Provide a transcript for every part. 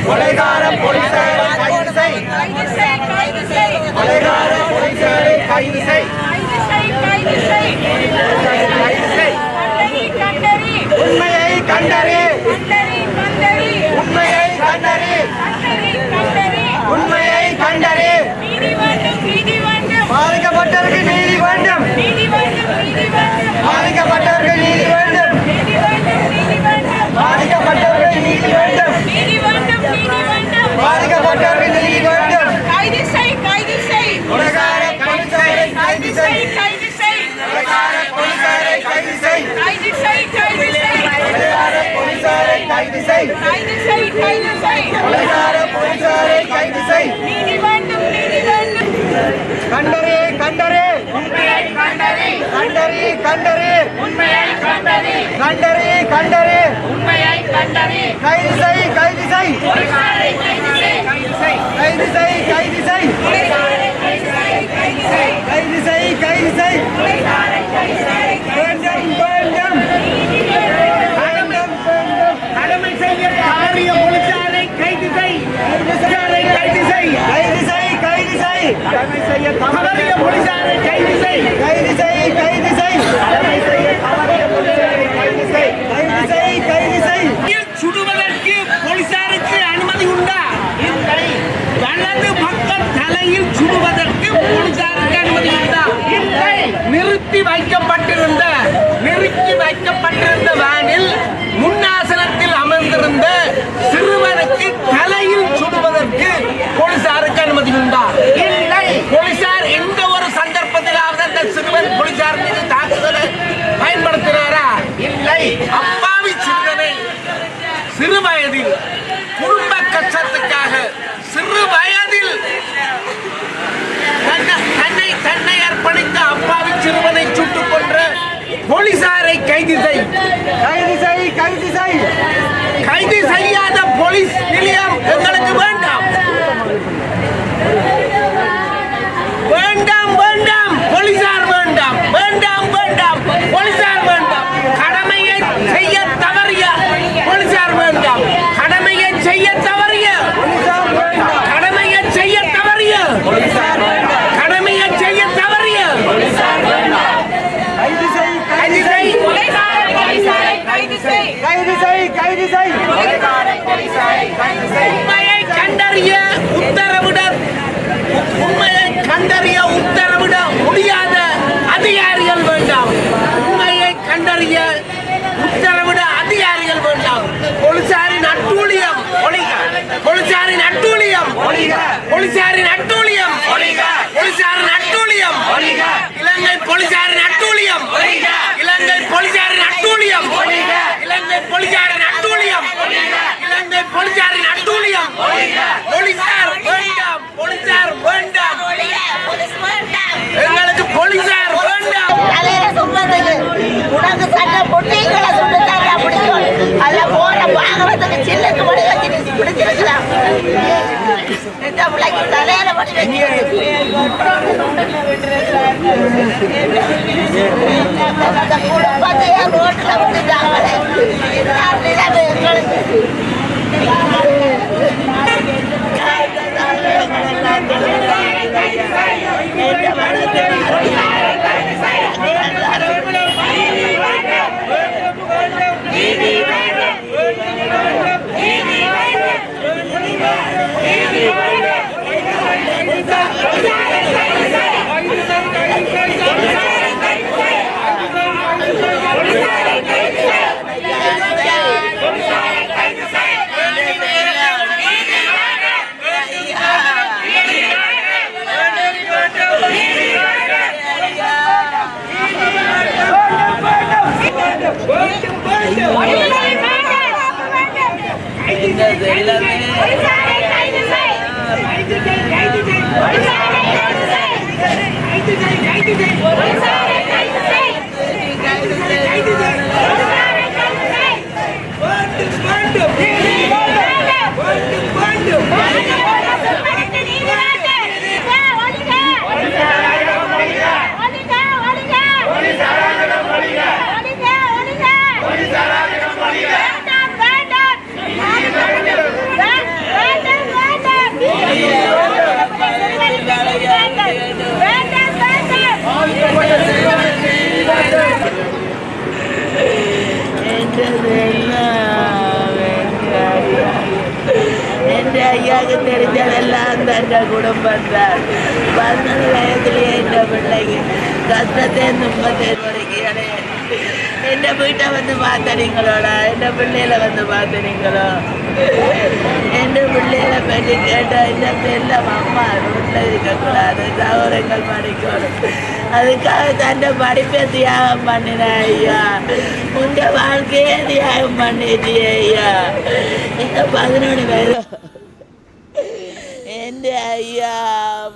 கொலைகார போலீசாரை கைது செய். கொலைகார போலீசாரை கைது செய். உண்மையை கண்டறி. உண்மையை கண்டறி. உண்மையை கண்டறி. பாதிக்கப்பட்டவருக்கு நீதி வேண்டும். பாதிக்கப்பட்டவருக்கு நீதி வேண்டும். பாதிக்கப்பட்டவருக்கு நீதி வேண்டும். பாதிக்கப்பட்டவருக்கு நீதி வேண்டும். கைது செய், கைது செய். கொலைகார போலீசாரை கைது செய். கொலைகார போலீசாரை கைது செய். கைது செய், கைது செய். கொலைகார போலீசாரை கைது செய். கைது செய், கைது செய். கொலைகார போலீசாரை கைது செய். நீதி வேண்டும், நீதி வேண்டும். கண்டறி கண்டறி. உண்மையை கண்டறி. கண்டறி கண்டறி. உண்மையை கண்டறி. கண்டறி கண்டறி. உண்மையை கண்டறி. கைது செய் கைது செய். கொலைகாரை கைது செய். கைது செய் கைது செய். கொலைகாரை கைது செய், கைது செய். கைது செய் கைது செய். கொலைகாரை கைது செய். வேண்டும் வேண்டும். வேண்டும் வேண்டும். கடமை செய்ய தவறிய போலீசாரை கைது செய். போலீசாரை கைது செய். கைது செய் கைது செய். கடமை செய்ய தவறிய போலீசாரை கைது செய். கைது செய் கைது செய். கடமை செய்ய தவறிய போலீசாரை கைது செய். கைது செய் கைது செய். சுடுவதற்கு போலீசாருக்கு அனுமதி உண்டா? இல்லை. வலது பக்கம் தலையில் சுடுவதற்கு போலீசாருக்கு அனுமதி உண்டா? இல்லை. நிறுத்தி வைக்கப்பட்டிருந்த வேனில் முன்னாசனத்தில் அமர்ந்திருந்த சிறுவனுக்கு தலையில் சுடுவதற்கு போலீசாருக்கு அனுமதி உண்டா? இல்லை. போலீசார் எந்த ஒரு சந்தர்ப்பத்திலாவது அந்த சிறுவன் போலீசார் மீது தாக்குதலை பயன்படுத்தினாரா? இல்லை. அப்பாவி சிறுவனை சிறு வயதில் குடும்ப கஷ்டத்துக்காக சிறு வயதில் தன்னை அர்ப்பணித்த அப்பாவி சிறுவனை சுட்டுக் கொன்ற போலீசாரை கைது செய். கைது செய் கைது செய். கைது செய்யாத போலீஸ் நிலையம் எங்களுக்கு வேண்டாம். வேண்டாம் வேண்டாம். போலீசார் வேண்டாம். வேண்டாம் வேண்டாம். போலீசார் வேண்டாம். கடமையை செய்ய தவறிய போலீசார் வேண்டாம். கடமையை செய்ய தவறிய கடமையை செய்ய தவறிய கடமையை செய்ய தவறிய கைது செய் கைது செய். கொலைகார போலீசாரை கைது செய். கைது செய் கைது செய். கொலைகார போலீசாரை கைது செய். உண்மையை கண்டறிய உத்தரவிட முடியாத அதிகாரிகள் வேண்டாம். உண்மையை கண்டறிய உத்தரவிட அதிகாரிகள் வேண்டாம். போலீசாரின் அட்டூழியம் ஒழிக. போலீசாரின் அட்டூழியம் ஒழிக. போலீசாரின் அட்டூழியம் ஒழிக. போலீசாரின் அட்டூழியம் ஒழிக. இலங்கை போலீசாரின் அட்டூழியம் ஒழிக. இலங்கை போலீசாரின் அட்டூழியம் ஒழிக. இலங்கை போலீசாரின் அட்டூழியம் ஒழிக. இலங்கை போலீசாரின் அட்டூழியம் ஒழிக. போலீசார் வேண்டாம். போலீசார் வேண்டாம். எங்களுக்கு போலீசார் வேண்டாம். தலையில சுடுறதுக்கு உனக்கு சட்டை பொட்டிகளை சுட்டுத்தாங்க பிடிக்கும். அதுல போற வாகனத்துக்கு சில்லுக்கு படி வச்சு பிடிச்சிருக்கலாம். இந்த பிள்ளைக்கு தலையில படி வச்சு அந்த குடும்பத்தையே ரோட்ல விட்டுட்டாங்களே. நிலைமை எங்களுக்கு என் ஐயாவுக்கு தெரிஞ்சதெல்லாம் தந்த குடும்பம் தான். 17 வயசுலயே என் பிள்ளைக்கு கஷ்டத்தை துன்பத்தை முறைக்கிறேன். என் வீட்டை வந்து பார்த்தனீங்களோடா, என் பிள்ளையில வந்து பார்த்தனீங்களோ? என் பிள்ளைகளை பற்றி கேட்டால் இந்த எல்லாம் அம்மா வீட்டில் இருக்கக்கூடாது, சகோதரங்கள் படிக்கணும். அதுக்காக தன்னை படிப்பை தியாகம் பண்ணின ஐயா, உங்க வாழ்க்கையே தியாகம் பண்ணிட்டியே ஐயா. இந்த 11 வயது என் ஐயா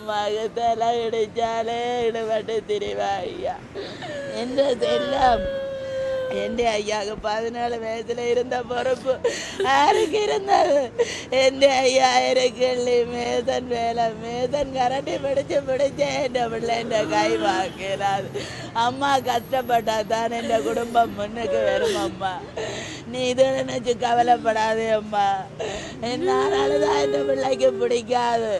மகத்தெல்லாம் இடிச்சாலே இடுபட்டு திரிவா ஐயா. என்ற செல்லம் என் ஐயாவுக்கு 17 வயசுல இருந்த பொறுப்பு யாருக்கு இருந்தது? என் ஐயா இருக்கள்ளி மேதன் வேலை மேதன் கரண்டி பிடிச்சு என் பிள்ளை என் கை வாக்கிறாது. அம்மா கஷ்டப்பட்டா தான் என் குடும்பம் முன்னுக்கு வரும். அம்மா நீ இது நினைச்சு கவலைப்படாதே அம்மா. என்னாலதான் என் பிள்ளைக்கு பிடிக்காது.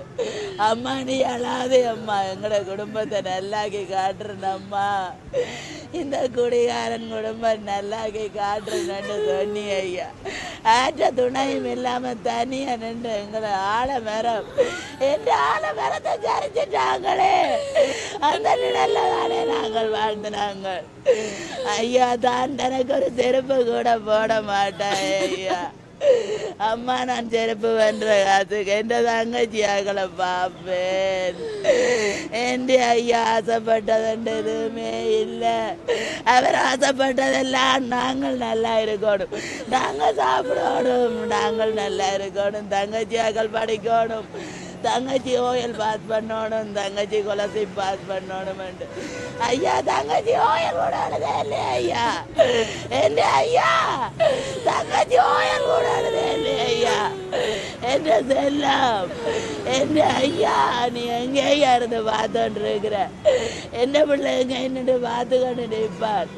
அம்மா நீ அழாதே அம்மா. எங்களோட குடும்பத்தை நல்லாக்கி காட்டுறேன் அம்மா. இந்த குடிகாரன் குடும்பம் நல்லாக்கி காட்டுறேன்னு சொன்னி ஐயா. ஆற்ற துணையும் இல்லாம தனியா நின்று எங்களை ஆலமரம் என் ஆலமரத்தை சரிச்சிட்டாங்களே. அந்த நிழல்ல தானே நாங்கள் வாழ்ந்துனாங்க ஐயா. தான் எனக்கு ஒரு செருப்பு கூட போட மாட்டேன் ஐயா. அம்மா நான் செருப்பு பண்ற காசுக்கு எந்த தங்கச்சியாக்களை பார்ப்பேன். என் ஐயா ஆசைப்பட்டதுண்டு எதுவுமே இல்லை. அவர் ஆசைப்பட்டதெல்லாம் நாங்கள் நல்லா இருக்கணும், நாங்கள் சாப்பிடணும், நாங்கள் நல்லா இருக்கணும், தங்கச்சியாக்கள் படிக்கணும், தங்கச்சி ஓயல் பாஸ் பண்ணணும், தங்கச்சி குலசி பாஸ் பண்ணணும். ஐயா தங்கச்சி ஓயல் கூட அழுதே இல்லையா ஐயா? என் ஐயா தங்கச்சி ஓயல் கூட அழுதே இல்லையா ஐயா? என்ன செல்லம் என் ஐயா, நீ எங்கே ஐயா இருந்து பார்த்துட்டு இருக்கிற? என்ன பிள்ளை எங்க என்னட்டு பார்த்துக்கொண்டு நிற்பான்.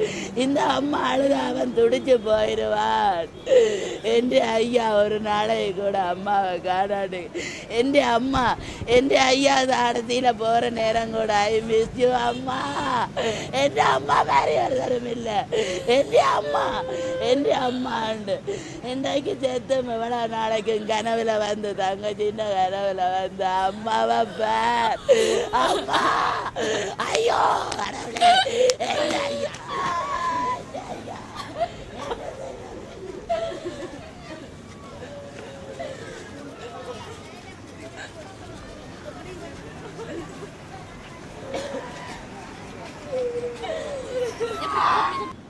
இந்த அம்மா அழுத அவன் துடிச்சு போயிடுவான். என் ஐயா ஒரு நாளை கூட அம்மாவை காணாடு. என் அம்மா என் ஐயா அடத்தியில போற நேரம் கூட ஐ மிஸ் யூ அம்மா. என் அம்மா மாதிரி ஒரு தரம் இல்லை. என் அம்மாண்டு இன்றைக்கு செத்து எவ்வளோ நாளைக்கு கனவுல வந்து தங்க சின்ன கனவுல வந்து அம்மாவை பார் அம்மா. ஐயோ கடவுளே என் ஐயா.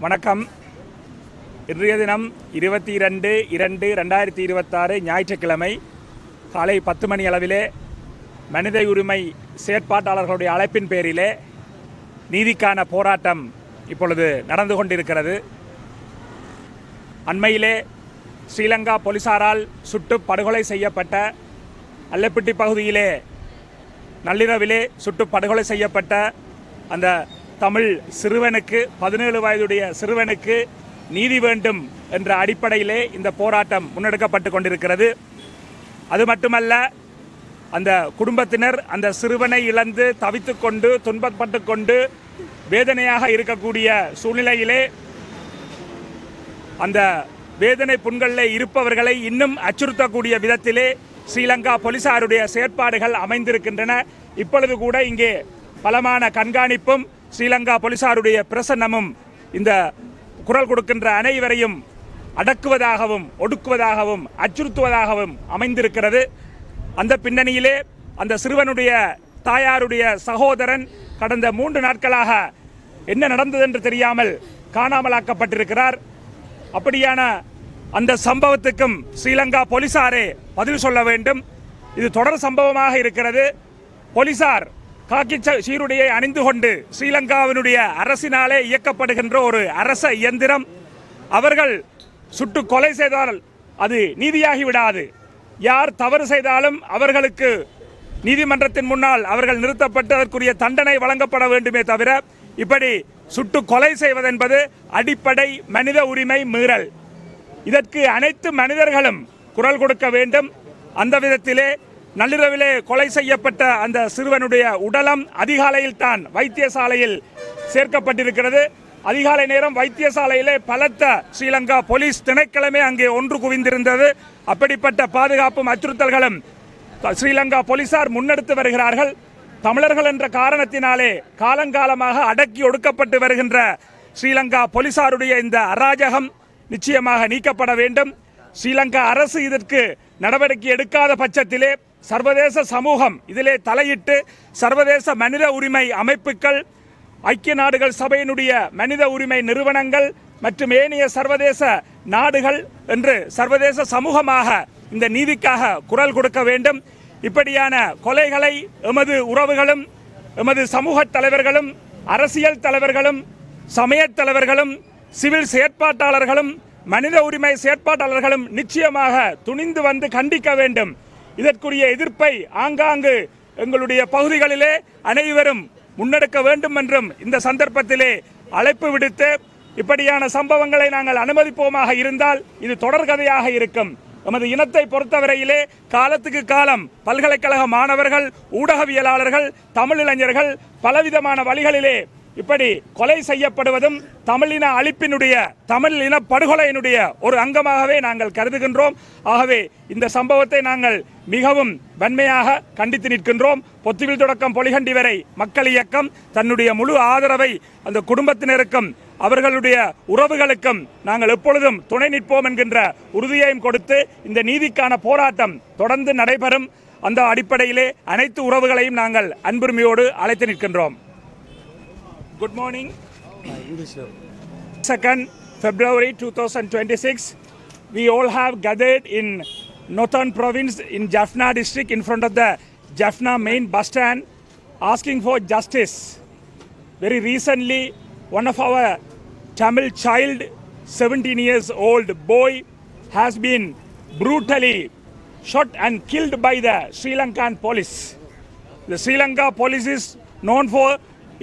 வணக்கம். இன்றைய தினம் 22/2/2026 ஞாயிற்றுக்கிழமை காலை 10 மணி அளவிலே மனித உரிமை செயற்பாட்டாளர்களுடைய அழைப்பின் பேரிலே நீதிக்கான போராட்டம் இப்பொழுது நடந்து கொண்டிருக்கிறது. அண்மையிலே ஸ்ரீலங்கா போலீசாரால் சுட்டு படுகொலை செய்யப்பட்ட அல்லப்பிட்டி பகுதியிலே நள்ளிரவிலே சுட்டு படுகொலை செய்யப்பட்ட அந்த தமிழ் சிறுவனுக்கு 17 வயதுடைய சிறுவனுக்கு நீதி வேண்டும் என்ற அடிப்படையிலே இந்த போராட்டம் முன்னெடுக்கப்பட்டு கொண்டிருக்கிறது. அது மட்டுமல்ல, அந்த குடும்பத்தினர் அந்த சிறுவனை இழந்து தவித்து கொண்டு துன்பப்பட்டு கொண்டு வேதனையாக இருக்கக்கூடிய சூழ்நிலையிலே அந்த வேதனை புண்களில் இருப்பவர்களை இன்னும் அச்சுறுத்தக்கூடிய விதத்திலே ஸ்ரீலங்கா போலீசாருடைய செயற்பாடுகள் அமைந்திருக்கின்றன. இப்பொழுது கூட இங்கே பலமான கண்காணிப்பும் ஸ்ரீலங்கா போலீசாருடைய பிரசன்னமும் இந்த குரல் கொடுக்கின்ற அனைவரையும் அடக்குவதாகவும் ஒடுக்குவதாகவும் அச்சுறுத்துவதாகவும் அமைந்திருக்கிறது. அந்த பின்னணியிலே அந்த சிறுவனுடைய தாயாருடைய சகோதரன் கடந்த 3 நாட்களாக என்ன நடந்தது என்று தெரியாமல் காணாமலாக்கப்பட்டிருக்கிறார். அப்படியான அந்த சம்பவத்துக்கும் ஸ்ரீலங்கா போலீசாரே பதில் சொல்ல வேண்டும். இது தொடர் சம்பவமாக இருக்கிறது. போலீசார் காக்கி சீருடையை அணிந்து கொண்டு ஸ்ரீலங்காவினுடைய அரசினாலே இயக்கப்படுகின்ற ஒரு அரச இயந்திரம். அவர்கள் சுட்டு கொலை செய்தால் அது நீதியாகிவிடாது. யார் தவறு செய்தாலும் அவர்களுக்கு நீதிமன்றத்தின் முன்னால் அவர்கள் நிறுத்தப்பட்டு அதற்குரிய தண்டனை வழங்கப்பட வேண்டுமே தவிர இப்படி சுட்டு கொலை செய்வதென்பது அடிப்படை மனித உரிமை மீறல். இதற்கு அனைத்து மனிதர்களும் குரல் கொடுக்க வேண்டும். அந்த விதத்திலே நள்ளிரவிலே கொலை செய்யப்பட்ட அந்த சிறுவனுடைய உடலம் அதிகாலையில் தான் வைத்தியசாலையில் சேர்க்கப்பட்டிருக்கிறது. அதிகாலை நேரம் வைத்தியசாலையிலே பலத்த ஸ்ரீலங்கா போலீஸ் திணைக்களமே அங்கே ஒன்று குவிந்திருந்தது. அப்படிப்பட்ட பாதுகாப்பும் அச்சுறுத்தல்களும் ஸ்ரீலங்கா போலீசார் முன்னெடுத்து வருகிறார்கள். தமிழர்கள் என்ற காரணத்தினாலே காலங்காலமாக அடக்கி ஒடுக்கப்பட்டு வருகின்ற ஸ்ரீலங்கா போலீசாருடைய இந்த அராஜகம் நிச்சயமாக நீக்கப்பட வேண்டும். ஸ்ரீலங்கா அரசு இதற்கு நடவடிக்கை எடுக்காத பட்சத்திலே சர்வதேச சமூகம் இதிலே தலையிட்டு சர்வதேச மனித உரிமை அமைப்புகள், ஐக்கிய நாடுகள் சபையினுடைய மனித உரிமை நிறுவனங்கள் மற்றும் ஏனைய சர்வதேச நாடுகள் என்று சர்வதேச சமூகமாக இந்த நீதிக்காக குரல் கொடுக்க வேண்டும். இப்படியான கொலைகளை எமது உறவுகளும் எமது சமூக தலைவர்களும் அரசியல் தலைவர்களும் சமயத் தலைவர்களும் சிவில் செயற்பாட்டாளர்களும் மனித உரிமை செயற்பாட்டாளர்களும் நிச்சயமாக துணிந்து வந்து கண்டிக்க வேண்டும். இதற்குரிய எதிர்ப்பை ஆங்காங்கு எங்களுடைய பகுதிகளிலே அனைவரும் முன்னெடுக்க வேண்டும் என்றும் இந்த சந்தர்ப்பத்திலே அழைப்பு விடுத்து, இப்படியான சம்பவங்களை நாங்கள் அனுமதிப்போமாக இருந்தால் இது தொடர்கதையாக இருக்கும். நமது இனத்தை பொறுத்தவரையிலே காலத்துக்கு காலம் பல்கலைக்கழக மாணவர்கள், ஊடகவியலாளர்கள், தமிழிளைஞர்கள் பலவிதமான வழிகளிலே இப்படி கொலை செய்யப்படுவதும் தமிழின அழிப்பினுடைய, தமிழ் இன படுகொலையினுடைய ஒரு அங்கமாகவே நாங்கள் கருதுகின்றோம். ஆகவே இந்த சம்பவத்தை நாங்கள் மிகவும் வன்மையாக கண்டித்து நிற்கின்றோம். பொத்துவில் தொடக்கம் பொலிகண்டி வரை மக்கள் இயக்கம் தன்னுடைய முழு ஆதரவை அந்த குடும்பத்தினருக்கும் அவர்களுடைய உறவுகளுக்கும் நாங்கள் எப்பொழுதும் துணை நிற்போம் என்கின்ற உறுதியையும் கொடுத்து இந்த நீதிக்கான போராட்டம் தொடர்ந்து நடைபெறும். அந்த அடிப்படையிலே அனைத்து உறவுகளையும் நாங்கள் அன்புரிமையோடு அழைத்து நிற்கின்றோம். Good morning. 2nd February 2026. We all have gathered in Northern Province in Jaffna district in front of the Jaffna main bus stand asking for justice. Very recently, one of our Tamil child, 17 years old boy, has been brutally shot and killed by the Sri Lankan police. The Sri Lanka police is known for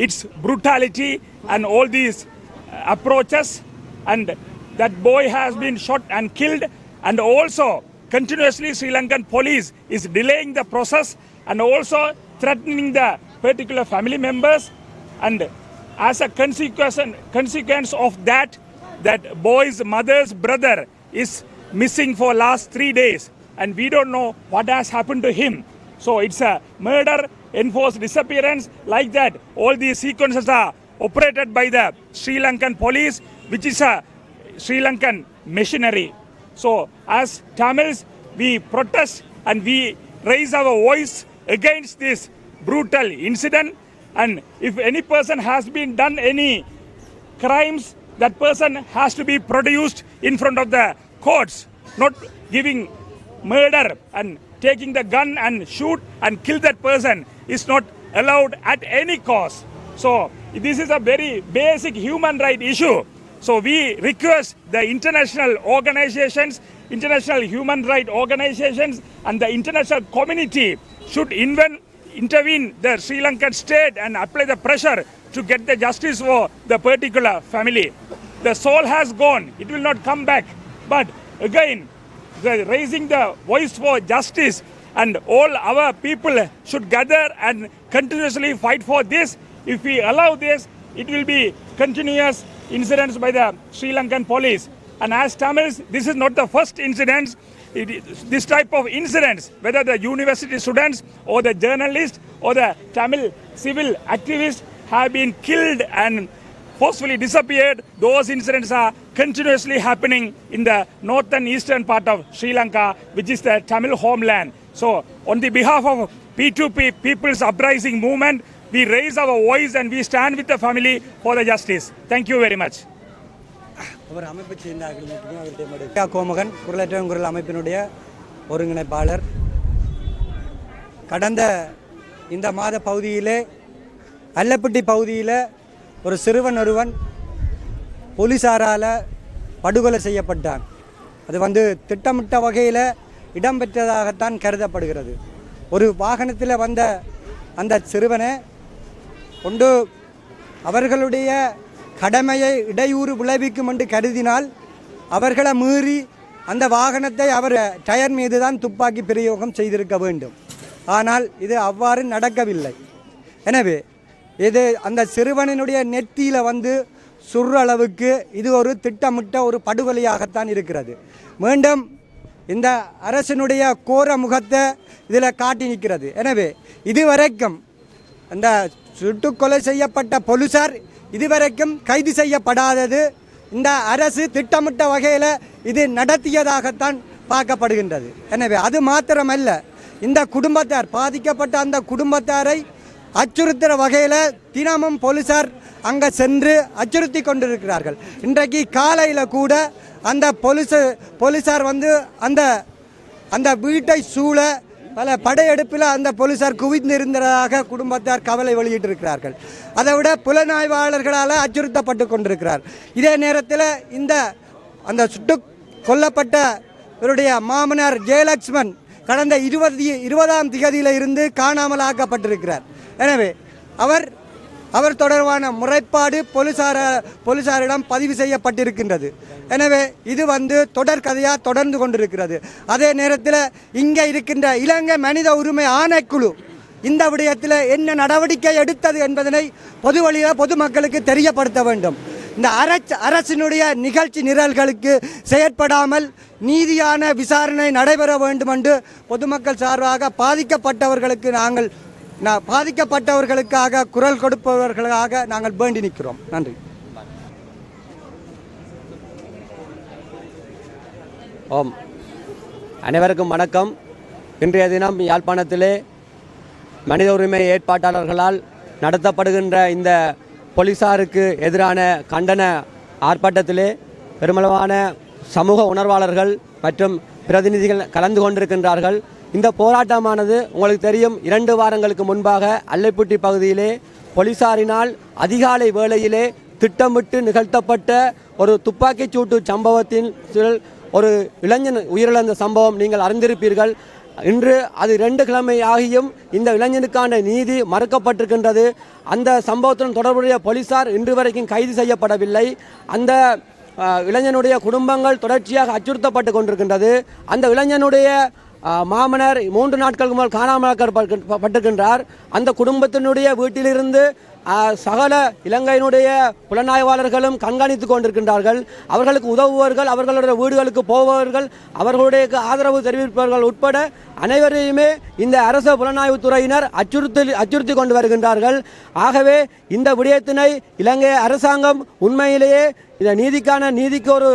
its brutality and all these approaches, and that boy has been shot and killed, and also continuously Sri Lankan police is delaying the process and also threatening the particular family members, and as a consequence of that boy's mother's brother is missing for last 3 days and we don't know what has happened to him. So it's a murder, enforced disappearance, like that. All these sequences are operated by the Sri Lankan police, which is a Sri Lankan machinery. So as Tamils, we protest and we raise our voice against this brutal incident. And if any person has been done any crimes, that person has to be produced in front of the courts. Not giving murder and taking the gun and shoot and kill that person is not allowed at any cost. So this is a very basic human right issue. So we request the international organizations, international human rights organizations and the international community should intervene the Sri Lankan state and apply the pressure to get the justice for the particular family. The soul has gone, it will not come back. But again, raising the voice for justice, and all our people should gather and continuously fight for this. If we allow this, it will be continuous incidents by the Sri Lankan police. And as Tamils, this is not the first incident. This type of incidents, whether the university students or the journalists or the Tamil civil activists have been killed and forcefully disappeared, those incidents are continuously happening in the northern eastern part of Sri Lanka, which is the Tamil homeland. So on the behalf of P2P People's Uprising Movement, we raise our voice and we stand with the family for the justice. Thank you very much. அவர் அமைப்பை சேர்ந்த கோமகன் குரலற்றவன் குரல் அமைப்பினுடைய ஒருங்கிணைப்பாளர். கடந்த இந்த மாத பகுதியிலே அல்லப்பட்டி பகுதியில் ஒரு சிறுவன் ஒருவன் போலீசாரால் படுகொலை செய்யப்பட்டான். அது திட்டமிட்ட வகையில் இடம்பெற்றதாகத்தான் கருதப்படுகிறது. ஒரு வாகனத்தில் வந்த அந்த சிறுவனை கொண்டு அவர்களுடைய கடமையை இடையூறு விளைவிக்கும் என்று கருதினால் அவர்களை மீறி அந்த வாகனத்தை அவர் டயர் மீது தான் துப்பாக்கி பிரயோகம் செய்திருக்க வேண்டும். ஆனால் இது அவ்வாறு நடக்கவில்லை. எனவே இது அந்த சிறுவனினுடைய நெத்தியில் சுடுற அளவுக்கு இது ஒரு திட்டமிட்ட ஒரு படுகொலையாகத்தான் இருக்கிறது. மீண்டும் இந்த அரசினுடைய கோர முகத்தை இதில் காட்டி நிற்கிறது. எனவே இதுவரைக்கும் அந்த சுட்டுக்கொலை செய்யப்பட்ட போலீசார் இதுவரைக்கும் கைது செய்யப்படாதது இந்த அரசு திட்டமிட்ட வகையில் இது நடத்தியதாகத்தான் பார்க்கப்படுகின்றது. எனவே அது மாத்திரமல்ல, இந்த குடும்பத்தார் பாதிக்கப்பட்ட அந்த குடும்பத்தாரை அச்சுறுத்துகிற வகையில் தினமும் போலீசார் அங்கே சென்று அச்சுறுத்தி கொண்டிருக்கிறார்கள். இன்றைக்கு காலையில் கூட அந்த போலீசார் வந்து அந்த அந்த வீட்டை சூழ பல படையெடுப்பில் அந்த போலீசார் குவிந்து இருந்ததாக குடும்பத்தார் கவலை வெளியிட்டிருக்கிறார்கள். அதை விட புலனாய்வாளர்களால் அச்சுறுத்தப்பட்டு கொண்டிருக்கிறார். இதே நேரத்தில் அந்த சுட்டு கொல்லப்பட்ட இவருடைய மாமனார் ஜெயலட்சுமன் கடந்த 20ஆம் திகதியில் இருந்து காணாமல் ஆக்கப்பட்டிருக்கிறார். எனவே அவர் தொடர்பான முறைப்பாடு போலீசாரிடம் பதிவு செய்யப்பட்டிருக்கின்றது. எனவே இது தொடர்கதையாக தொடர்ந்து கொண்டிருக்கிறது. அதே நேரத்தில் இங்கே இருக்கின்ற இலங்கை மனித உரிமை ஆணைக்குழு இந்த விடயத்தில் என்ன நடவடிக்கை எடுத்தது என்பதனை பொது வழியில் பொதுமக்களுக்கு தெரியப்படுத்த வேண்டும். இந்த அரசினுடைய நிகழ்ச்சி நிரல்களுக்கு செயற்படாமல் நீதியான விசாரணை நடைபெற வேண்டும் என்று பொதுமக்கள் சார்பாக பாதிக்கப்பட்டவர்களுக்காக குரல் கொடுப்பவர்களாக நாங்கள் வேண்டி நிற்கிறோம். நன்றி. ஓம் அனைவருக்கும் வணக்கம். இன்றைய தினம் யாழ்ப்பாணத்திலே மனித உரிமை ஏற்பாட்டாளர்களால் நடத்தப்படுகின்ற இந்த போலீசாருக்கு எதிரான கண்டன ஆர்ப்பாட்டத்திலே பெருமளவான சமூக உணர்வாளர்கள் மற்றும் பிரதிநிதிகள் கலந்து கொண்டிருக்கின்றார்கள். இந்த போராட்டமானது உங்களுக்கு தெரியும், 2 வாரங்களுக்கு முன்பாக அல்லைப்புட்டி பகுதியிலே போலீசாரினால் அதிகாலை வேளையிலே திட்டமிட்டு நிகழ்த்தப்பட்ட ஒரு துப்பாக்கிச் சூட்டு சம்பவத்தின் ஒரு இளைஞன் உயிரிழந்த சம்பவம் நீங்கள் அறிந்திருப்பீர்கள். இன்று அது 2 கிழமை ஆகியும் இந்த இளைஞனுக்கான நீதி மறுக்கப்பட்டிருக்கின்றது. அந்த சம்பவத்துடன் தொடர்புடைய போலீசார் இன்று வரைக்கும் கைது செய்யப்படவில்லை. அந்த இளைஞனுடைய குடும்பங்கள் தொடர்ச்சியாக அச்சுறுத்தப்பட்டு கொண்டிருக்கின்றது. அந்த இளைஞனுடைய மாமனார் 3 நாட்களுக்கு முதல் காணாமலாக்கப்பட்டிருக்கின்றார். அந்த குடும்பத்தினுடைய வீட்டிலிருந்து சகல இலங்கையினுடைய புலனாய்வாளர்களும் கண்காணித்துக் கொண்டிருக்கின்றார்கள். அவர்களுக்கு உதவுபவர்கள், அவர்களுடைய வீடுகளுக்கு போபவர்கள், அவர்களுடைய ஆதரவு தெரிவிப்பவர்கள் உட்பட அனைவரையுமே இந்த அரச புலனாய்வுத்துறையினர் அச்சுறுத்தி கொண்டு வருகின்றார்கள். ஆகவே இந்த விடயத்தினை இலங்கை அரசாங்கம் உண்மையிலேயே இந்த நீதிக்கு ஒரு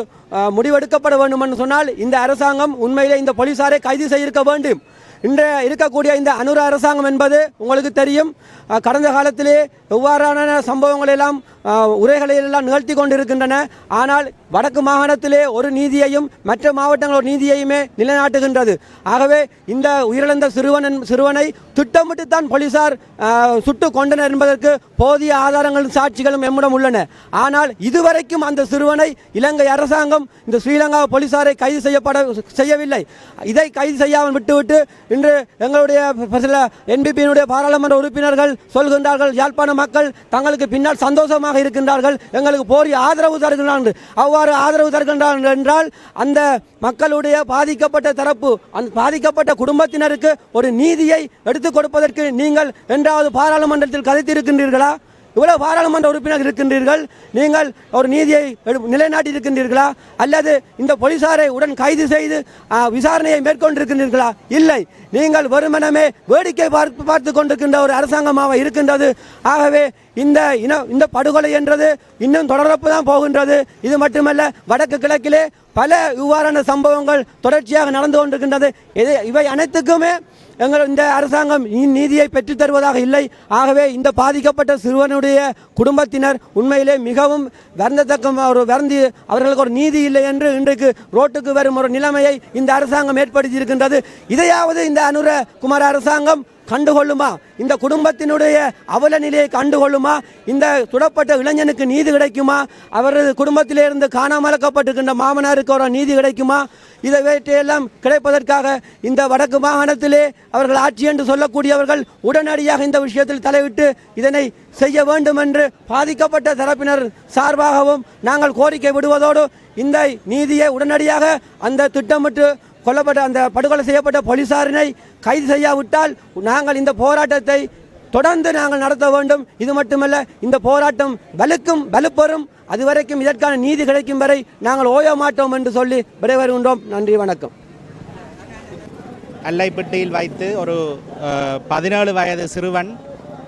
முடிவெடுக்கப்பட வேண்டும் என்று சொன்னால் இந்த அரசாங்கம் உண்மையிலே இந்த போலீசாரை கைது செய்திருக்க வேண்டும். இன்று இருக்கக்கூடிய இந்த அனுர அரசாங்கம் என்பது உங்களுக்கு தெரியும், கடந்த காலத்திலே எவ்வாறான சம்பவங்கள் எல்லாம் உரைகளெல்லாம் நிகழ்த்தி கொண்டிருக்கின்றன. ஆனால் வடக்கு மாகாணத்திலே ஒரு நீதியையும் மற்ற மாவட்டங்கள் ஒரு நீதியையுமே நிலைநாட்டுகின்றது. ஆகவே இந்த உயிரிழந்த சிறுவனை திட்டமிட்டுத்தான் போலீசார் சுட்டு கொண்டனர் என்பதற்கு போதிய ஆதாரங்களும் சாட்சிகளும் எம்மிடம் உள்ளன. ஆனால் இதுவரைக்கும் அந்த சிறுவனை இலங்கை அரசாங்கம் இந்த ஸ்ரீலங்கா போலீசாரை கைது செய்யவில்லை. இதை கைது செய்யாமல் விட்டுவிட்டு இன்று எங்களுடைய சில என்பிபியினுடைய பாராளுமன்ற உறுப்பினர்கள் சொல்கின்றார்கள், யாழ்ப்பாண மக்கள் தங்களுக்கு பின்னால் சந்தோஷமாக இருக்கின்றார்கள், எங்களுக்கு போதிய ஆதரவு தருகின்றார்கள். அவ்வாறு ஆதரவு தருகின்றார்கள் என்றால் அந்த மக்களுடைய பாதிக்கப்பட்ட தரப்பு, அந்த பாதிக்கப்பட்ட குடும்பத்தினருக்கு ஒரு நீதியை எடுத்துக் கொடுப்பதற்கு நீங்கள் என்றாவது பாராளுமன்றத்தில் கதைத்திருக்கின்றீர்களா? இவ்வளவு பாராளுமன்ற உறுப்பினர்கள் இருக்கின்றீர்கள், நீங்கள் ஒரு நீதியை நிலைநாட்டி இருக்கின்றீர்களா? அல்லது இந்த போலீசாரை உடன் கைது செய்து விசாரணையை மேற்கொண்டிருக்கின்றீர்களா? இல்லை, நீங்கள் வெறுமனமே வேடிக்கை பார்த்து கொண்டிருக்கின்ற ஒரு அரசாங்கமாக இருக்கின்றது. ஆகவே இந்த படுகொலை என்றது இன்னும் தொடரப்பு தான் போகின்றது. இது மட்டுமல்ல, வடக்கு கிழக்கிலே பல இவ்வாறான சம்பவங்கள் தொடர்ச்சியாக நடந்து கொண்டிருக்கின்றது. இவை அனைத்துக்குமே இந்த அரசாங்கம் நீதியை பெற்றுத் தருவதாக இல்லை. ஆகவே இந்த பாதிக்கப்பட்ட சிறுவனுடைய குடும்பத்தினர் உண்மையிலே மிகவும் வருந்தி அவர்களுக்கு ஒரு நீதி இல்லை என்று இன்றைக்கு ரோட்டுக்கு வரும் ஒரு நிலைமையை இந்த அரசாங்கம் ஏற்படுத்தி இருக்கின்றது. இதையாவது இந்த அனுர குமார் அரசாங்கம் கண்டுகொள்ளுமா? இந்த குடும்பத்தினுடைய அவல நிலையை கண்டுகொள்ளுமா? இந்த சுடப்பட்ட இளைஞனுக்கு நீதி கிடைக்குமா? அவரது குடும்பத்திலிருந்து காணாமலாக்கப்பட்டிருக்கின்ற மாமனாருக்கு ஒரு நீதி கிடைக்குமா? இதையெல்லாம் கிடைப்பதற்காக இந்த வடக்கு மாகாணத்திலே அவர்கள் ஆட்சி என்று சொல்லக்கூடியவர்கள் உடனடியாக இந்த விஷயத்தில் தலையிட்டு இதனை செய்ய வேண்டும் என்று பாதிக்கப்பட்ட தரப்பினர் சார்பாகவும் நாங்கள் கோரிக்கை விடுவதோடு இந்த நீதியை உடனடியாக அந்த திட்டமிட்டு கொல்லப்பட்ட அந்த படுகொலை செய்யப்பட்ட போலீசாரினை கைது செய்யாவிட்டால் நாங்கள் இந்த போராட்டத்தை தொடர்ந்து நாங்கள் நடத்த வேண்டும். இது மட்டுமல்ல, இந்த போராட்டம் வலுப்பெறும். அதுவரைக்கும் இதற்கான நீதி கிடைக்கும் வரை நாங்கள் ஓய மாட்டோம் என்று சொல்லி விடைபெறுகின்றோம். நன்றி, வணக்கம். அல்லைப்பட்டியில் வைத்து ஒரு 17 வயது சிறுவன்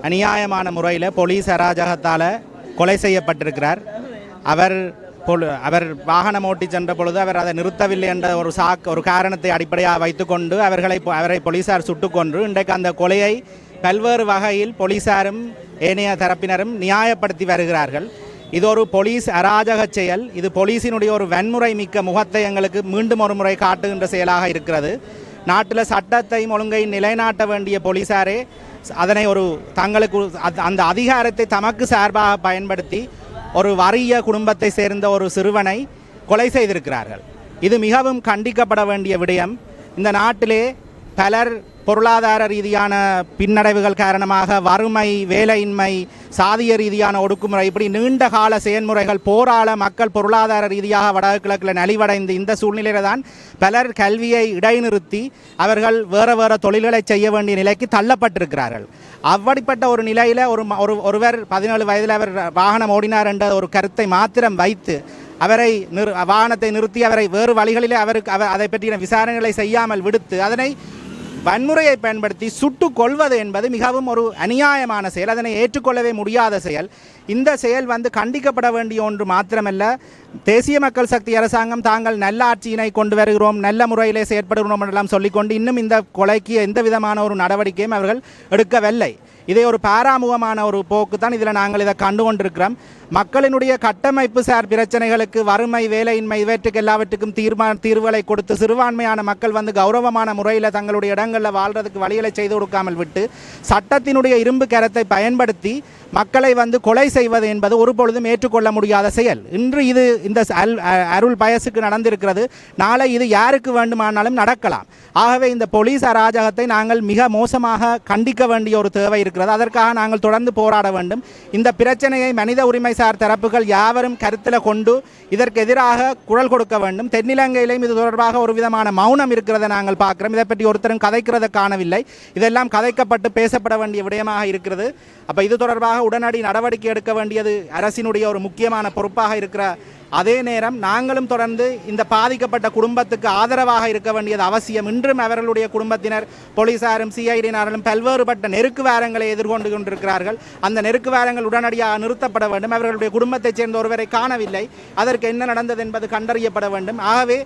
அநியாயமான முறையில் போலீஸ் அராஜகத்தால் கொலை செய்யப்பட்டிருக்கிறார். அவர் வாகனம் ஓட்டி சென்ற பொழுது அவர் அதை நிறுத்தவில்லை என்ற ஒரு காரணத்தை அடிப்படையாக வைத்துக்கொண்டு அவரை போலீசார் சுட்டுக்கொன்று இன்றைக்கு அந்த கொலையை பல்வேறு வகையில் போலீசாரும் ஏனைய தரப்பினரும் நியாயப்படுத்தி வருகிறார்கள். இது ஒரு போலீஸ் அராஜக செயல். இது போலீஸினுடைய ஒரு வன்முறை மிக்க முகத்தை எங்களுக்கு மீண்டும் ஒரு முறை காட்டுகின்ற செயலாக இருக்கிறது. நாட்டில் சட்டத்தையும் ஒழுங்கையும் நிலைநாட்ட வேண்டிய போலீசாரே அதனை தங்களுக்கு அந்த அதிகாரத்தை தமக்கு சார்பாக பயன்படுத்தி ஒரு வறிய குடும்பத்தை சேர்ந்த ஒரு சிறுவனை கொலை செய்திருக்கிறார்கள். இது மிகவும் கண்டிக்கப்பட வேண்டிய விடயம். இந்த நாட்டிலே பலர் பொருளாதார ரீதியான பின்னடைவுகள் காரணமாக வறுமை, வேலையின்மை, சாதிய ரீதியான ஒடுக்குமுறை, இப்படி நீண்ட கால செயல்முறைகள் போராள மக்கள் பொருளாதார ரீதியாக வடகிழக்கில் நலிவடைந்து இந்த சூழ்நிலையில் தான் பலர் கல்வியை இடைநிறுத்தி அவர்கள் வேறு தொழில்களை செய்ய வேண்டிய நிலைக்கு தள்ளப்பட்டிருக்கிறார்கள். அப்படிப்பட்ட ஒரு நிலையில் ஒருவர் 17 வயதில் அவர் வாகனம் ஓடினார் என்ற ஒரு கருத்தை மாத்திரம் வைத்து அவரை வாகனத்தை நிறுத்தி அவரை வேறு வழிகளிலே அதை பற்றின விசாரணைகளை செய்யாமல் விடுத்து அதனை வன்முறையை பயன்படுத்தி சுட்டுக் கொள்வது என்பது மிகவும் ஒரு அநியாயமான செயல். அதனை ஏற்றுக்கொள்ளவே முடியாத செயல். இந்த செயல் கண்டிக்கப்பட வேண்டிய ஒன்று மாத்திரமல்ல, தேசிய மக்கள் சக்தி அரசாங்கம் தாங்கள் நல்ல ஆட்சியினை கொண்டு வருகிறோம், நல்ல முறையிலே செயற்படுகிறோம் என்றெல்லாம் சொல்லிக்கொண்டு இன்னும் இந்த கொலைக்கு எந்த விதமான ஒரு நடவடிக்கையும் அவர்கள் எடுக்கவில்லை. இதை ஒரு பாராமுகமான ஒரு போக்கு தான் இதில் நாங்கள் இதை கண்டு கொண்டிருக்கிறோம். மக்களினுடைய கட்டமைப்பு சார் பிரச்சனைகளுக்கு, வறுமை, வேலையின்மை, இவற்றுக்கு எல்லாவற்றுக்கும் தீர்வுகளை கொடுத்து சிறுபான்மையான மக்கள் கௌரவமான முறையில் தங்களுடைய இடங்களில் வாழ்றதுக்கு வழிகளை செய்து கொடுக்காமல் விட்டு சட்டத்தினுடைய இரும்பு கரத்தை பயன்படுத்தி மக்களை கொலை செய்வது என்பது ஒரு பொழுதும் ஏற்றுக்கொள்ள முடியாத செயல். இன்று இது இந்த அருள் பயசுக்கு நடந்திருக்கிறது. நாளை இது யாருக்கு வேண்டுமானாலும் நடக்கலாம். ஆகவே இந்த போலீஸ் அராஜகத்தை நாங்கள் மிக மோசமாக கண்டிக்க வேண்டிய ஒரு தேவை இருக்கிறது. அதற்காக நாங்கள் தொடர்ந்து போராட வேண்டும். இந்த பிரச்சனையை மனித உரிமை சார் தரப்புகள் யாவரும் கருத்தில் கொண்டு இதற்கு எதிராக குரல் கொடுக்க வேண்டும். தென்னிலங்கையிலும் இது தொடர்பாக ஒரு விதமான மௌனம் இருக்கிறதை நாங்கள் பார்க்கிறோம். இதை பற்றி ஒருத்தரும் கதைக்கிறத காணவில்லை. இதெல்லாம் கதைக்கப்பட்டு பேசப்பட வேண்டிய விடயமாக இருக்கிறது. அப்போ இது தொடர்பாக உடனடி நடவடிக்கை எடுக்க வேண்டியது அரசினுடைய ஒரு முக்கியமான பொறுப்பாக இருக்கிற அதே நேரம் நாங்களும் தொடர்ந்து இந்த பாதிக்கப்பட்ட குடும்பத்துக்கு ஆதரவாக இருக்க வேண்டியது அவசியம். இன்றும் அவர்களுடைய குடும்பத்தினர் போலீசாரும் சிஐடியினரும் பல்வேறுபட்ட நெருக்கு வாரங்களை எதிர்கொண்டு கொண்டிருக்கிறார்கள். அந்த நெருக்கு வாரங்கள் உடனடியாக நிறுத்தப்பட வேண்டும். அவர்களுடைய குடும்பத்தைச் சேர்ந்த ஒருவரை காணவில்லை. அதற்கு என்ன நடந்தது என்பது கண்டறியப்பட வேண்டும். ஆகவே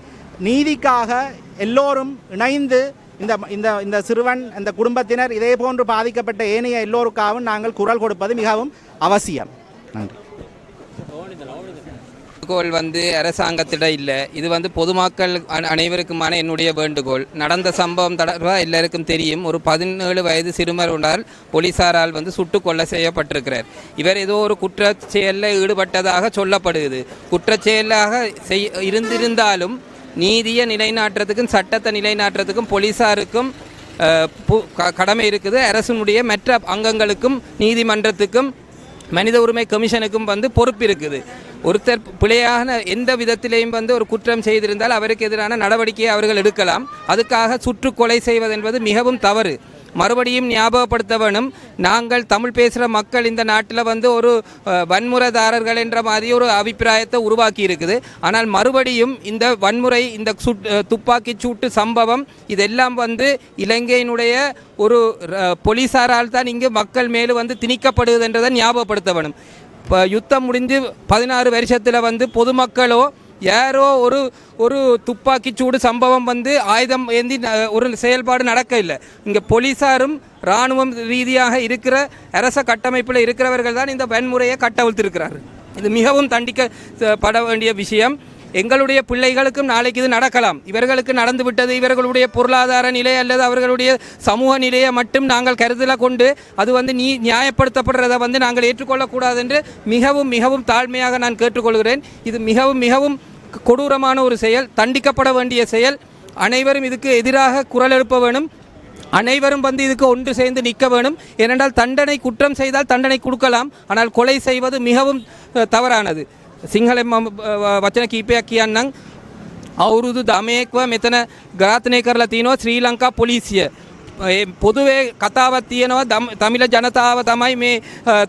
நீதிக்காக எல்லோரும் இணைந்து இந்த சிறுவன், இந்த குடும்பத்தினர், இதே போன்று பாதிக்கப்பட்ட ஏனைய எல்லோருக்காகவும் நாங்கள் குரல் கொடுப்பது மிகவும் அவசியம். நன்றி. வேண்டுகோள் அரசாங்கத்திடம் இல்லை. இது பொதுமக்கள் அனைவருக்குமான என்னுடைய வேண்டுகோள். நடந்த சம்பவம் தொடர்பாக எல்லாருக்கும் தெரியும். ஒரு 17 வயது சிறுவர் ஒன்றால் போலீசாரால் சுட்டுக் கொலை செய்யப்பட்டிருக்கிறார். இவர் ஏதோ ஒரு குற்றச் செயலில் ஈடுபட்டதாக சொல்லப்படுகிறது. குற்றச் செயலாக இருந்திருந்தாலும் நீதியை நிலைநாட்டுறதுக்கும் சட்டத்தை நிலைநாட்டுறதுக்கும் போலீசாருக்கும் கடமை இருக்குது. அரசினுடைய மற்ற அங்கங்களுக்கும் நீதிமன்றத்துக்கும் மனித உரிமை கமிஷனுக்கும் பொறுப்பு இருக்குது. ஒருத்தர் பிழையான எந்த விதத்திலேயும் ஒரு குற்றம் செய்திருந்தால் அவருக்கு எதிரான நடவடிக்கையை அவர்கள் எடுக்கலாம். அதுக்காக சுட்டுக் கொலை செய்வது என்பது மிகவும் தவறு. மறுபடியும் ஞாபகப்படுத்த வேணும், நாங்கள் தமிழ் பேசுகிற மக்கள் இந்த நாட்டில் ஒரு வன்முறைதாரர்கள் என்ற மாதிரி ஒரு அபிப்பிராயத்தை உருவாக்கி இருக்குது. ஆனால் மறுபடியும் இந்த வன்முறை, இந்த துப்பாக்கி சூட்டு சம்பவம் இதெல்லாம் இலங்கையினுடைய ஒரு போலீசாரால் தான் இங்கு மக்கள் மேலும் திணிக்கப்படுவது என்றதை ஞாபகப்படுத்த வேணும். இப்போ யுத்தம் முடிந்து 16 வருஷத்தில் பொதுமக்களோ யாரோ ஒரு துப்பாக்கி சூடு சம்பவம் ஆயுதம் ஏந்தி ஒரு செயல்பாடு நடக்க இல்லை. இங்கே போலீஸாரும் இராணுவம் ரீதியாக இருக்கிற அரச கட்டமைப்பில் இருக்கிறவர்கள் தான் இந்த வன்முறையை கட்டவிழ்த்திருக்கிறார்கள். இது மிகவும் தண்டிக்கப்பட வேண்டிய விஷயம். எங்களுடைய பிள்ளைகளுக்கும் நாளைக்கு இது நடக்கலாம். இவர்களுக்கு நடந்து விட்டது இவர்களுடைய பொருளாதார நிலை அல்லது அவர்களுடைய சமூக நிலையை மட்டும் நாங்கள் கருத்தில் கொண்டு அது நியாயப்படுத்தப்படுறதை நாங்கள் ஏற்றுக்கொள்ளக்கூடாது என்று மிகவும் மிகவும் தாழ்மையாக நான் கேட்டுக்கொள்கிறேன். இது மிகவும் மிகவும் கொடூரமான ஒரு செயல், தண்டிக்கப்பட வேண்டிய செயல். அனைவரும் இதுக்கு எதிராக குரல் எழுப்ப வேணும். அனைவரும் இதுக்கு ஒன்று சேர்ந்து நிற்க வேணும். ஏனென்றால் தண்டனை, குற்றம் செய்தால் தண்டனை கொடுக்கலாம், ஆனால் கொலை செய்வது மிகவும் தவறானது. සිංහල වචන කීපයක් කියන්නම්. අවුරුදු 9ක්ව මෙතන ඝාතනය කරලා තිනවා ශ්‍රී ලංකා පොලිසිය. පොදුවේ කතාවක් තියෙනවා තමිල ජනතාව තමයි මේ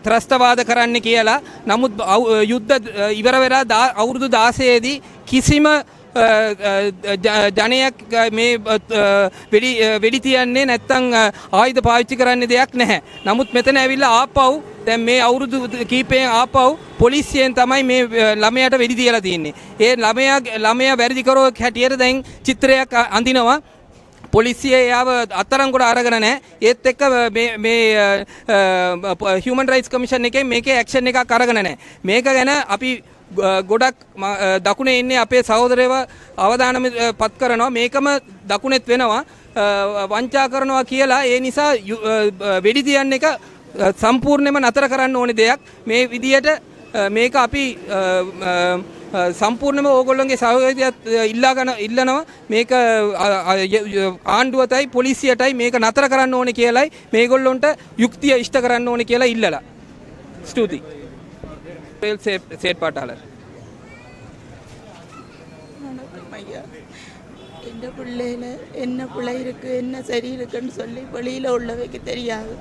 ත්‍රස්තවාද කරන්න කියලා. නමුත් යුද්ධ ඉවර වෙලා අවුරුදු 16 දී කිසිම ජනයක් මේ වෙඩි තියන්නේ නැත්තම් ආයුධ පාවිච්චි කරන්න දෙයක් නැහැ. නමුත් මෙතන ඇවිල්ලා ආපහු දැන් මේ අවුරුදු කීපයෙන් ආපහු පොලිසියෙන් තමයි මේ ළමයාට වෙඩි තියලා තින්නේ. ඒ ළමයා වැරදි කරෝ හැටියට දැන් චිත්‍රයක් අඳිනවා. පොලිසිය එයාව අත්අඩංගුවට අරගෙන නැහැ. ඒත් එක්ක මේ හියුමන් රයිට්ස් කමිෂන් එකේ මේකේ ඇක්ෂන් එකක් අරගෙන නැහැ. මේක ගැන අපි ගොඩක් දකුණේ ඉන්නේ අපේ සහෝදරයව අවධානය පත් කරනවා. මේකම දකුණෙත් වෙනවා වංචා කරනවා කියලා. ඒ නිසා වෙඩි තියන්න එක සම්පූර්ණයෙන්ම නතර කරන්න ඕනේ දෙයක්. මේ විදියට මේක අපි සම්පූර්ණයෙන්ම ඕගොල්ලෝගේ සහයෝගයත් ඉල්ලනවා. මේක ආණ්ඩුවටයි පොලිසියටයි මේක නතර කරන්න ඕනේ කියලායි මේගොල්ලොන්ට යුක්තිය ඉෂ්ට කරන්න ඕනේ කියලා ඉල්ලලා. ස්තුතියි. செயற்பாட்டாளர். எந்த பிள்ளையில என்ன பிள்ளை இருக்கு என்ன சரி இருக்குன்னு சொல்லி வெளியில் உள்ளவைக்கு தெரியாது.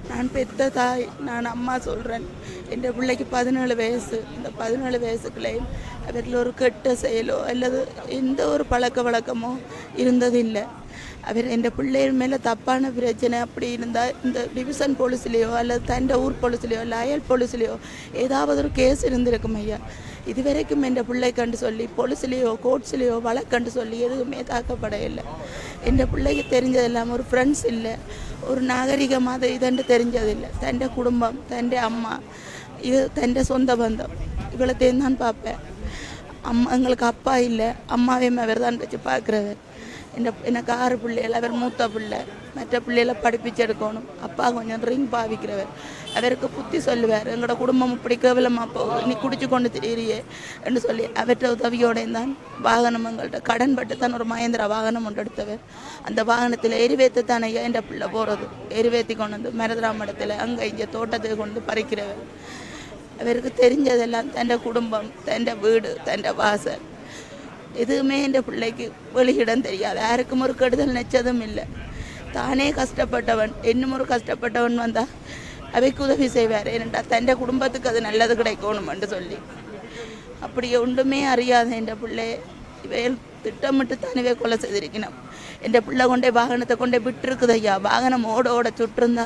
நான் பெத்த தாய், நான் அம்மா சொல்கிறேன். என் பிள்ளைக்கு 17 வயசு. இந்த 17 வயசுக்குள்ளேயும் அவர்கள் ஒரு கெட்ட செயலோ அல்லது எந்த ஒரு பழக்க வழக்கமோ இருந்ததில்லை. அவர் என் பிள்ளைகள் மேலே தப்பான பிரச்சனை அப்படி இருந்தால் இந்த டிவிஷன் போலீஸ்லேயோ அல்லது தண்ட ஊர் போலீஸ்லேயோ இல்லை அயல் போலீஸ்லேயோ ஏதாவது ஒரு கேஸ் இருந்திருக்கும் ஐயா. இதுவரைக்கும் என் பிள்ளை கண்டு சொல்லி போலீஸ்லேயோ கோர்ட்ஸ்லேயோ வழக்கண்டு சொல்லி எதுவுமே தாக்கப்பட இல்லை. என் பிள்ளைக்கு தெரிஞ்சதெல்லாம் ஒரு ஃப்ரெண்ட்ஸ் இல்லை, ஒரு நாகரிகமாக இதண்டு தெரிஞ்சதில்லை. தண்ட குடும்பம், தண்ட அம்மா, இது தண்ட சொந்த பந்தம் இவ்வளோத்தையும் தான் பார்ப்பேன். எங்களுக்கு அப்பா இல்லை, அம்மாவையும் அவர் தான் வச்சு பார்க்குறவர். எனக்கு 6 பிள்ளைகள், அவர் மூத்த பிள்ளை. மற்ற பிள்ளைகளை படிப்பிச்செடுக்கணும். அப்பா கொஞ்சம் ட்ரிங்க் பாவிக்கிறவர். அவருக்கு புத்தி சொல்லுவார், எங்களோட குடும்பம் இப்படி கேவலமாக போகும், நீ குடிச்சு கொண்டு திரியிறியே என்று சொல்லி அவற்றை உதவியோட தான் வாகனம் எங்கள்கிட்ட கடன் பட்டு தான் ஒரு மகேந்திரா வாகனம் ஒன்று எடுத்தவர். அந்த வாகனத்தில் எரிவேற்று தானே என் பிள்ளை போகிறது. எரிவேற்றி கொண்டு வந்து மரதராமடத்தில் அங்கே இங்கே தோட்டத்துக்கு கொண்டு பறிக்கிறவர். அவருக்கு தெரிஞ்சதெல்லாம் தன் குடும்பம், தன் வீடு, தன் வாசல் எதுவுமே என் பிள்ளைக்கு வெளியிடம் தெரியாது. யாருக்கும் ஒரு கெடுதல் நிச்சதும் இல்லை. தானே கஷ்டப்பட்டவன், இன்னும் ஒரு கஷ்டப்பட்டவன் வந்தால் அவைக்கு உதவி செய்வார். ஏனென்றா தன் குடும்பத்துக்கு அது நல்லது கிடைக்கணும்னு சொல்லி அப்படி ஒன்றுமே அறியாத என் பிள்ளை இவையில் திட்டமிட்டு தானே கொலை செய்திருக்கணும். என் பிள்ளை கொண்டே வாகனத்தை கொண்டே விட்டுருக்குது ஐயா. வாகனம் ஓட சுட்டிருந்தா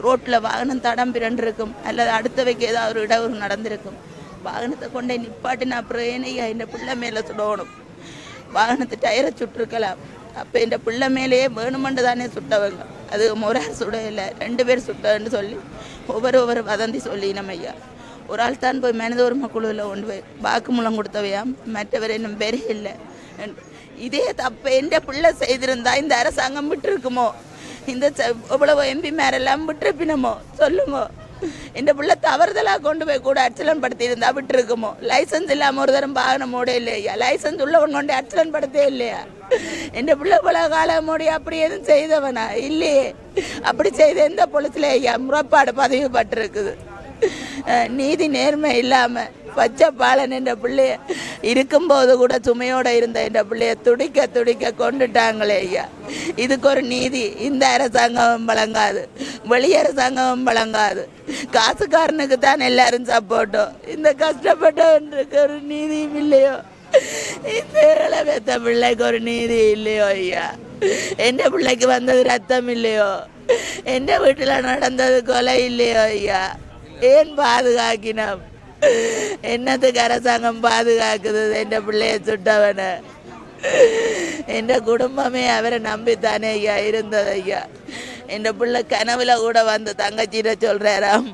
ரோட்டில் வாகனம் தடம் பிறண்டிருக்கும், அல்லது அடுத்தவைக்கு ஏதாவது ஒரு இடவு நடந்திருக்கும். வாகனத்தை கொண்டே நிப்பாட்டினா அப்புறம் ஏனையா என் பிள்ளை மேலே சுடணும். வாகனத்தை டயரை சுட்டிருக்கலாம். அப்போ என் பிள்ளை மேலேயே வேணுமென்று தானே சுட்டவங்க. அது ஒரு ஆள் சுட இல்லை, 2 பேர் சுட்டன்னு சொல்லி ஒவ்வொரு வதந்தி சொல்லி நம்ம ஐயா. ஒரு ஆள் தான் போய் மனித உரிமை குழுவில் கொண்டு போய் வாக்குமூலம் கொடுத்தவையாம், மற்றவர் இன்னும் பெரிய இல்லை. இதே தப்பை என் பிள்ளை செய்திருந்தா இந்த அரசாங்கம் விட்டுருக்குமோ? இந்த இவ்வளவு எம்பி மேரெல்லாம் விட்டுருப்பினமோ? சொல்லுங்க. என் பிள்ளை தவறுதலாக கொண்டு போய் கூட அச்சலன் படுத்தி இருந்தா விட்டுருக்குமோ? லைசன்ஸ் இல்லாமல் ஒரு தரம் வாகனம் ஓட இல்லையா? லைசன்ஸ் உள்ளவன் கொண்டு அச்சலன் படுத்தே இல்லையா? என் பிள்ளை பல காலம் ஓடி அப்படி எதுவும் செய்தவனா? இல்லையே. அப்படி செய்த எந்த பொலிசில் ஐயா முறைப்பாடு பதிவு பட்டிருக்குது? நீதி நேர்மை இல்லாமல் பச்சை பாலன் என்ற பிள்ளைய இருக்கும்போது கூட சுமையோடு இருந்த என்ற பிள்ளைய துடிக்க கொண்டுட்டாங்களே ஐயா. இதுக்கு ஒரு நீதி இந்த அரசாங்கம் வழங்காது, வெளி அரசாங்கம் வழங்காது. காசுக்காரனுக்கு தான் எல்லாரும் சப்போர்ட்டும். இந்த கஷ்டப்பட்டவனுக்கு ஒரு நீதியும் இல்லையோ? இந்த இளவெத்த பிள்ளைக்கு ஒரு நீதி இல்லையோ ஐயா? எந்த பிள்ளைக்கு வந்தது ரத்தம் இல்லையோ? எந்த வீட்டில் நடந்தது கொலை இல்லையோ ஐயா? ஏன் பாதுகாக்கினோம்? என்னத்துக்கு அரசாங்கம் பாதுகாக்குது என் பிள்ளைய சுட்டவன? என் குடும்பமே அவரை நம்பித்தானே ஐயா இருந்தது ஐயா. என் பிள்ளை கனவுல கூட வந்து தங்கச்சிட்ட சொல்றாராம்,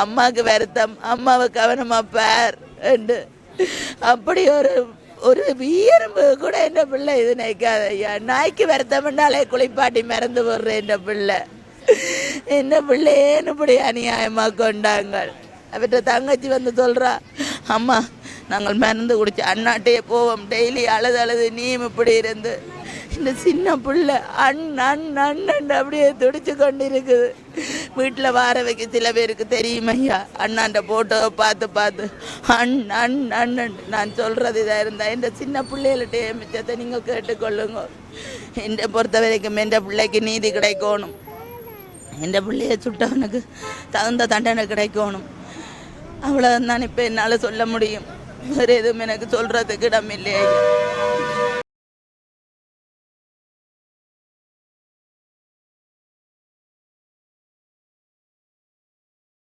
அம்மாவுக்கு வருத்தம், அம்மாவை கவனமா பார் என்று. அப்படி ஒரு வீரம்பு கூட என் பிள்ளை இது நினைக்காத ஐயா. நாய்க்கு வருத்தம்னாலே குளிப்பாட்டி மறந்து போடுற என் பிள்ளை. என்ன பிள்ளையேன்னு இப்படி அநியாயமா கொண்டாங்க. அவர்கிட்ட தங்கச்சி வந்து சொல்கிறா, அம்மா நாங்கள் மருந்து குடிச்சு அண்ணாட்டையே போவோம், டெய்லி அழுது நீயும் இப்படி இருந்து. இந்த சின்ன பிள்ளை அண்ணன் அப்படியே துடிச்சு கொண்டு இருக்குது. வீட்டில் வார வைக்க சில பேருக்கு தெரியும் ஐயா, அண்ணாண்ட போட்டோவை பார்த்து அண்ணன் நான் சொல்கிறது இதாக இருந்தால் இந்த சின்ன பிள்ளைகள்கிட்ட மிச்சத்தை நீங்கள் கேட்டுக்கொள்ளுங்க. என்னை பொறுத்த வரைக்கும் என் பிள்ளைக்கு நீதி கிடைக்கணும். என் பிள்ளைய சுட்டவனுக்கு தகுந்த தண்டனை கிடைக்கணும். அவ்வளோதான் இப்போ என்னால் சொல்ல முடியும். வேறு எதுவும் எனக்கு சொல்கிறதுக்கு இடம் இல்லையா?